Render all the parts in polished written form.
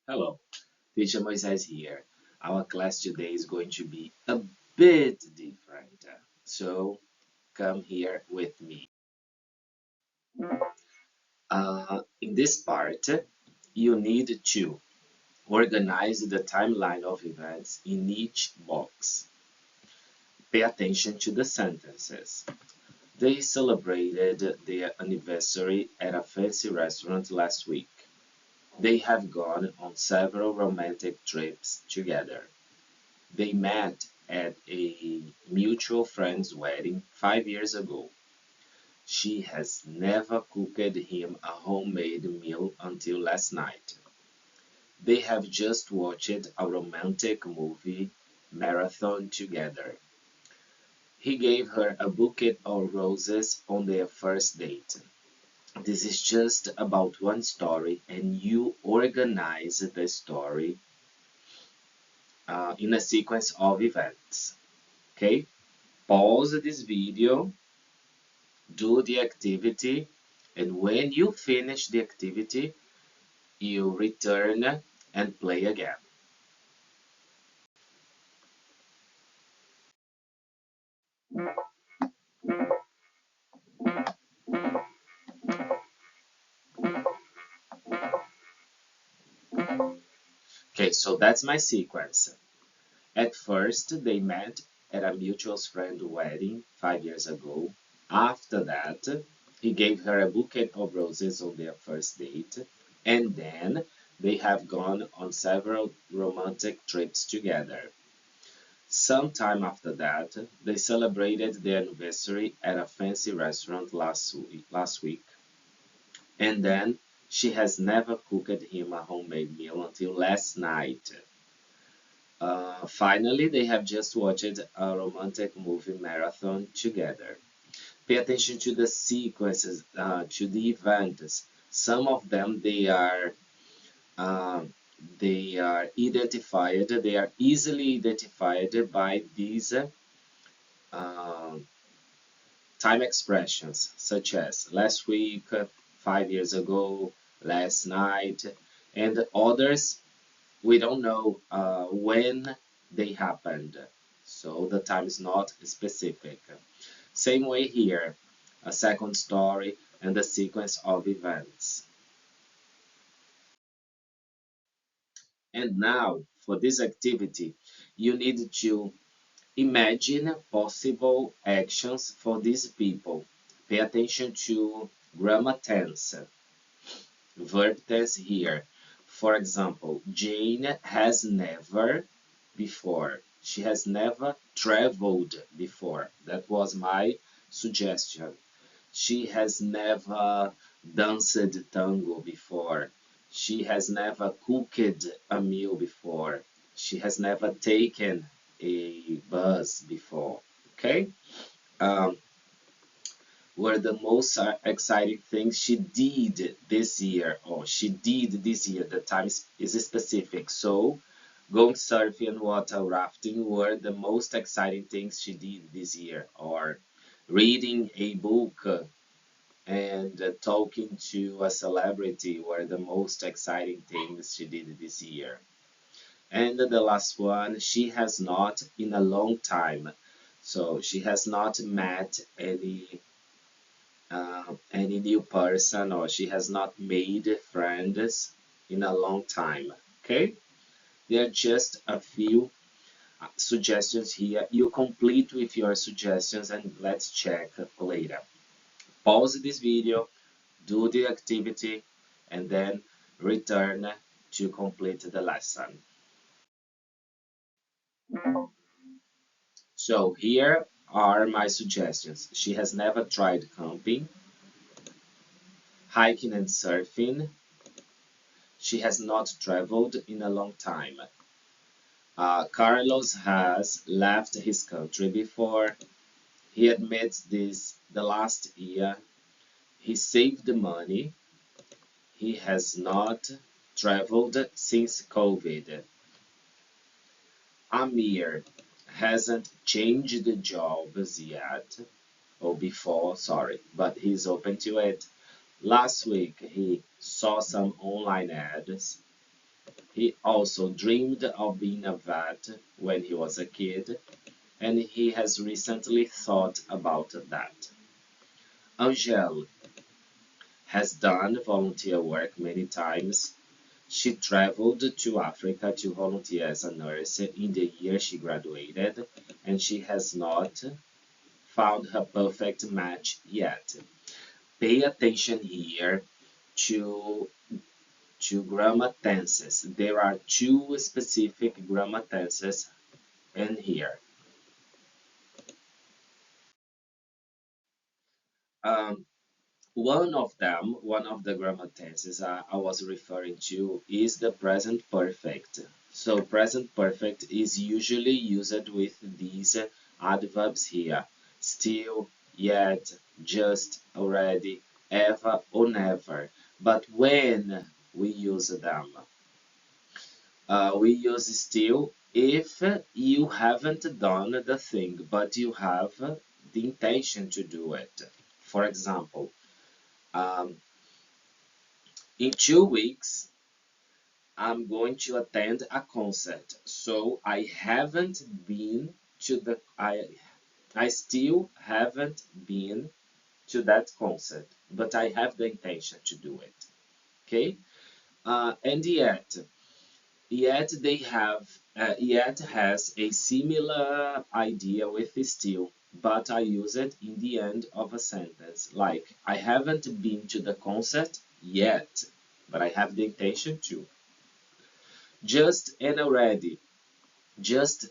Hello, Teacher Moisés here. Our class today is going to be a bit different, so come here with me. In this part, you need to organize the timeline of events in each box. Pay attention to the sentences. They celebrated their anniversary at a fancy restaurant last week. They have gone on several romantic trips together. They met at a mutual friend's wedding 5 years ago. She has never cooked him a homemade meal until last night. They have just watched a romantic movie marathon together. He gave her a bouquet of roses on their first date. This is just about one story, and you organize the story in a sequence of events. Okay? Pause this video, do the activity, and when you finish the activity, you return and play again. Okay, so that's my sequence. At first, they met at a mutual friend wedding 5 years ago. After that, he gave her a bouquet of roses on their first date. And then they have gone on several romantic trips together. Sometime after that, they celebrated their anniversary at a fancy restaurant last week, and then she has never cooked him a homemade meal until last night. Finally, they have just watched a romantic movie marathon together. Pay attention to the sequences, to the events. Some of them uh, they are identified. They are easily identified by these uh, time expressions such as last week, 5 years ago, last night, and others we don't know when they happened, so the time is not specific. Same way here, a second story and the sequence of events. And now, for this activity, you need to imagine possible actions for these people. Pay attention to grammar tense, verb tense here. For example, Jane has never before. She has never traveled before. That was my suggestion. She has never danced tango before. She has never cooked a meal before. She has never taken a bus before. Okay? Um, were the most exciting things she did this year, or she did this year. The time is specific. So, going surfing and water rafting were the most exciting things she did this year, or reading a book and talking to a celebrity were the most exciting things she did this year. And the last one, she has not in a long time. So she has not met any new person, or she has not made friends in a long time. Okay, there are just a few suggestions here. You complete with your suggestions and let's check later. Pause this video, do the activity, and then return to complete the lesson. So here are my suggestions. She has never tried camping, hiking and surfing. She has not traveled in a long time. Carlos has left his country before. He admits this the last year. He saved money. He has not traveled since COVID. Amir hasn't changed the jobs yet, or before, sorry, but he's open to it. Last week he saw some online ads. He also dreamed of being a vet when he was a kid, and he has recently thought about that. Angèle has done volunteer work many times. She traveled to Africa to volunteer as a nurse in the year she graduated, and she has not found her perfect match yet. Pay attention here to grammar tenses. There are two specific grammar tenses in here. Um, one of the grammar tenses I was referring to is the present perfect. So present perfect is usually used with these adverbs here. Still, yet, just, already, ever, or never. But when we use them, we use still if you haven't done the thing, but you have the intention to do it. For example, um, in 2 weeks, I'm going to attend a concert. So I still haven't been to that concert, but I have the intention to do it. Okay? And yet has a similar idea with still, but I use it in the end of a sentence. Like, I haven't been to the concert yet, but I have the intention to. Just and already. Just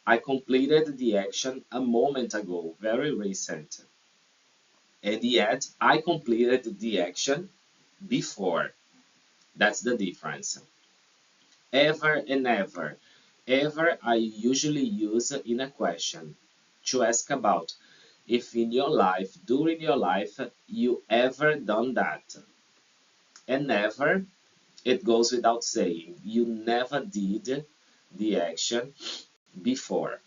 I completed the action a moment ago, very recent. And yet I completed the action before. That's the difference. Ever and ever. Ever I usually use in a question to ask about if in your life, during your life, you ever done that. And never, it goes without saying. You never did the action before.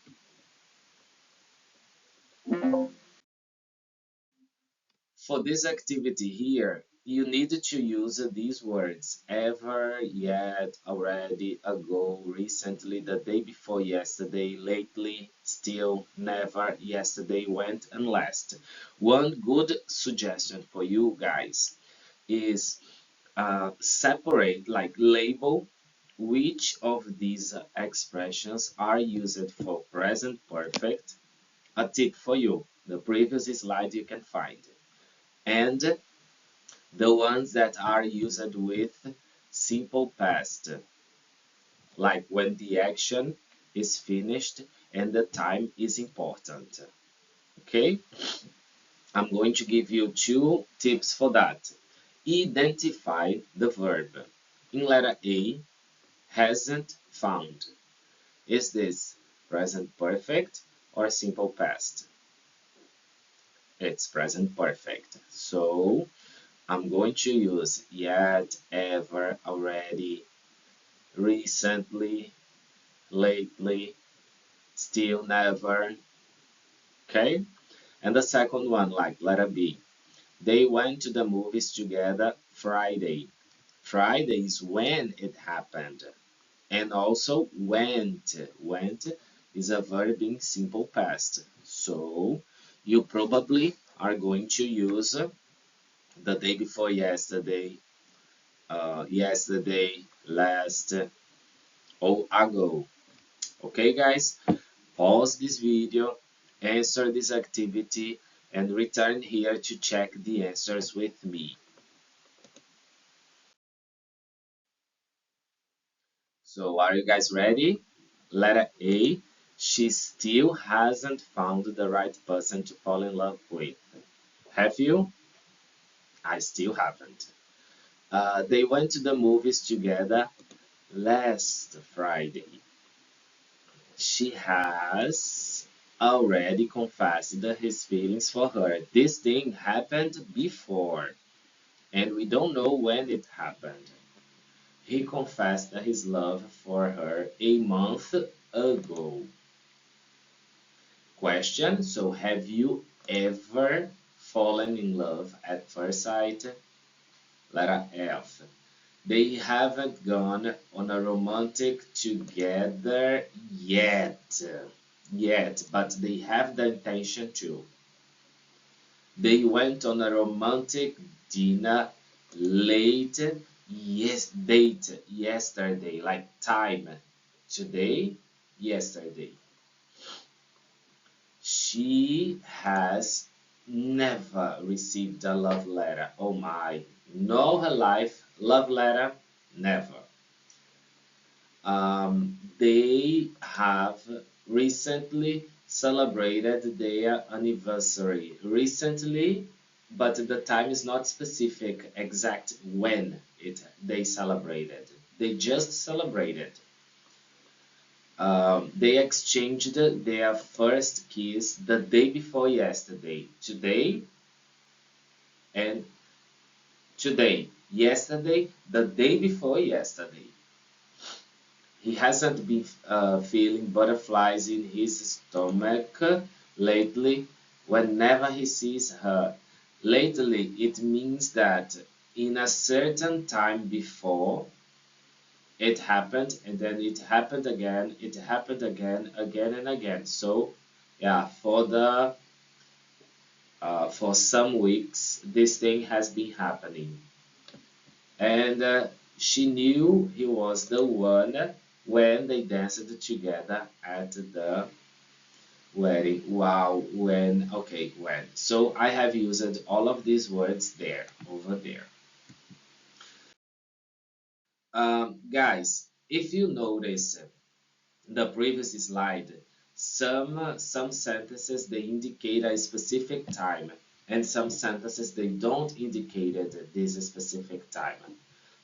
For this activity here, you need to use these words ever, yet, already, ago, recently, the day before yesterday, lately, still, never, yesterday, went, and last. One good suggestion for you guys is separate, like label, which of these expressions are used for present perfect. A tip for you, the previous slide you can find and the ones that are used with simple past, like when the action is finished and the time is important. Okay, I'm going to give you two tips for that. Identify the verb. In letter A, hasn't found. Is this present perfect or simple past? It's present perfect. So I'm going to use yet, ever, already, recently, lately, still, never. Okay? And the second one, like letter B. They went to the movies together Friday. Friday is when it happened. And also went. Went is a verb in simple past. So you probably are going to use the day before yesterday, yesterday, last, or ago. Okay, guys, pause this video, answer this activity, and return here to check the answers with me. So, are you guys ready? Letter A, she still hasn't found the right person to fall in love with. Have you? I still haven't. They went to the movies together last Friday. She has already confessed his feelings for her. This thing happened before, and we don't know when it happened. He confessed his love for her a month ago. Question: so have you ever fallen in love at first sight? Letter F. They haven't gone on a romantic together yet. Yet, but they have the intention to. They went on a romantic dinner late date yesterday, like time. Today, yesterday. She has never received a love letter. Oh my. No, her life, love letter, never. They have recently celebrated their anniversary. Recently, but the time is not specific exact when they celebrated. They just celebrated. They exchanged their first kiss the day before yesterday. And today. Yesterday, the day before yesterday. He hasn't been feeling butterflies in his stomach lately whenever he sees her. Lately, it means that in a certain time before, it happened, and then it happened again, again and again. So, yeah, for some weeks, this thing has been happening. And she knew he was the one when they danced together at the wedding. Wow, when, okay, when. So I have used all of these words there, over there. Guys, if you notice the previous slide, some sentences they indicate a specific time, and some sentences they don't indicate this specific time.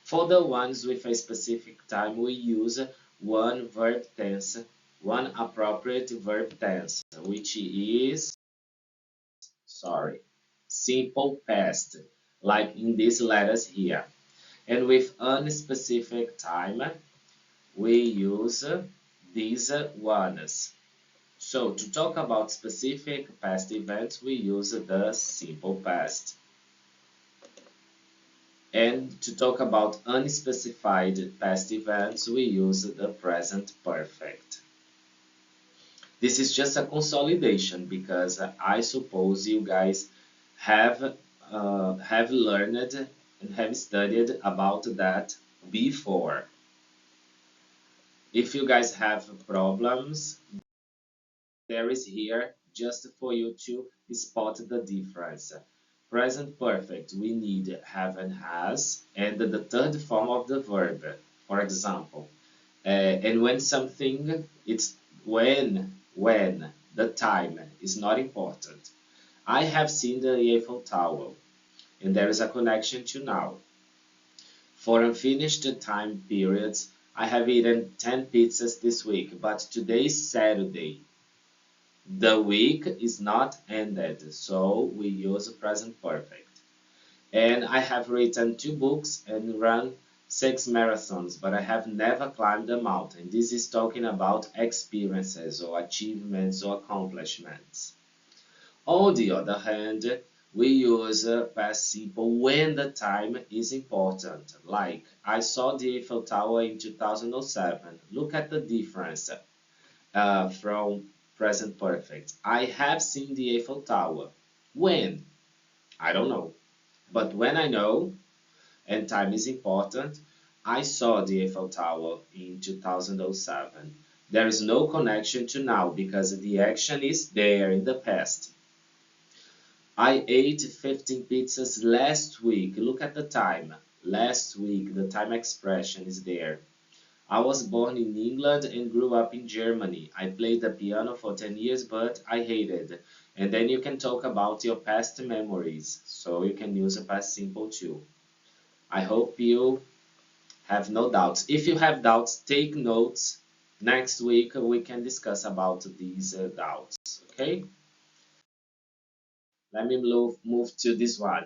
For the ones with a specific time, we use one verb tense, one appropriate verb tense, which is, sorry, simple past, like in these letters here. And with unspecific time, we use these ones. So to talk about specific past events, we use the simple past. And to talk about unspecified past events, we use the present perfect. This is just a consolidation because I suppose you guys have learned and have studied about that before. If you guys have problems, there is here just for you to spot the difference. Present perfect, we need have and has, and the third form of the verb, for example. And when something, it's when, the time is not important. I have seen the Eiffel Tower, and there is a connection to now. For unfinished time periods, I have eaten 10 pizzas this week, but today is Saturday. The week is not ended, so we use present perfect. And I have written 2 books and run 6 marathons, but I have never climbed a mountain. This is talking about experiences or achievements or accomplishments. On the other hand, we use past simple when the time is important. Like, I saw the Eiffel Tower in 2007. Look at the difference from present perfect. I have seen the Eiffel Tower. When? I don't know. But when I know, and time is important, I saw the Eiffel Tower in 2007. There is no connection to now because the action is there in the past. I ate 15 pizzas last week. Look at the time. Last week, the time expression is there. I was born in England and grew up in Germany. I played the piano for 10 years, but I hated. And then you can talk about your past memories. So you can use a past simple too. I hope you have no doubts. If you have doubts, take notes. Next week we can discuss about these doubts. Okay? Let me move to this one.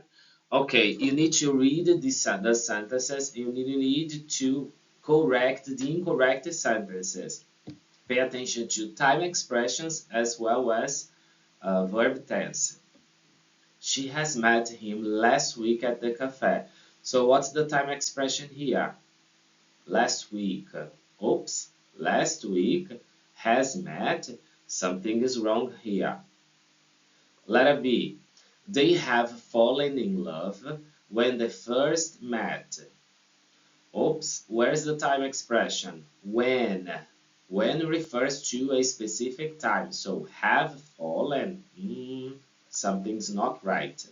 Okay, you need to read the sentences. You need to correct the incorrect sentences. Pay attention to time expressions as well as verb tense. She has met him last week at the cafe. So what's the time expression here? Last week. Oops, last week has met. Something is wrong here. Letter B. They have fallen in love when they first met. Oops, where's the time expression? When. When refers to a specific time. So have fallen. Something's not right.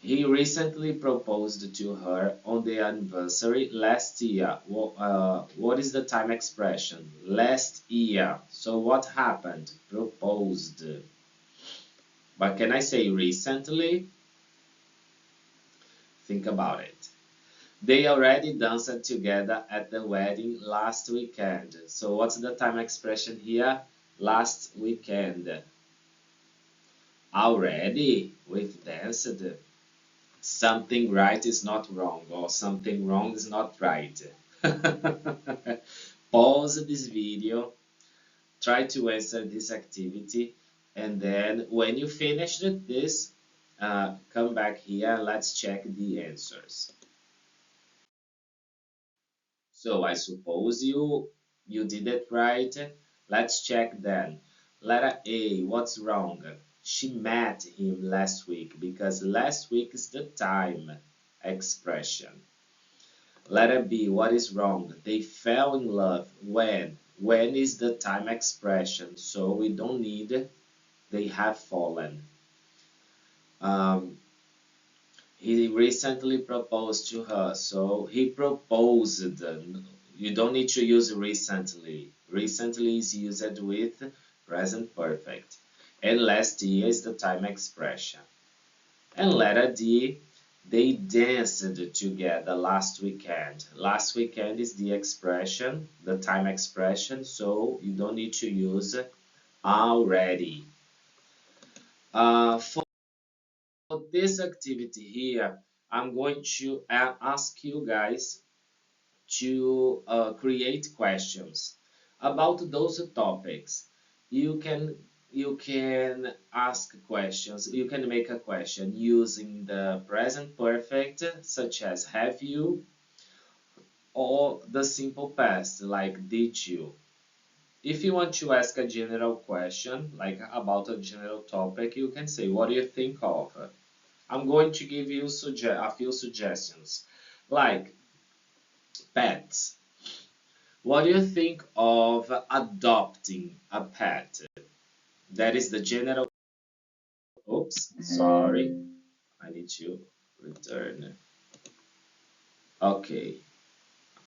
He recently proposed to her on their anniversary last year. What is the time expression? Last year. So what happened? Proposed. But can I say recently? Think about it. They already danced together at the wedding last weekend. So what's the time expression here? Last weekend. Already? We've danced. Something right is not wrong, or something wrong is not right. Pause this video, try to answer this activity, and then when you finished this, come back here and let's check the answers. So I suppose you did it right. Let's check then. Letter A, what's wrong? She met him last week because last week is the time expression. Letter B, what is wrong? They fell in love when? When is the time expression? So we don't need they have fallen. Um, he recently proposed to her, so he proposed. You don't need to use recently. Recently is used with present perfect. And last year is the time expression. And letter D, they danced together last weekend. Last weekend is the expression, the time expression, so you don't need to use already. For this activity here, I'm going to ask you guys to create questions about those topics. You can you can ask questions. You can make a question using the present perfect, such as have you, or the simple past, like did you. If you want to ask a general question, like about a general topic, you can say, what do you think of? I'm going to give you a few suggestions, like pets. What do you think of adopting a pet? That is the general. Oops, sorry. I need to return. Okay.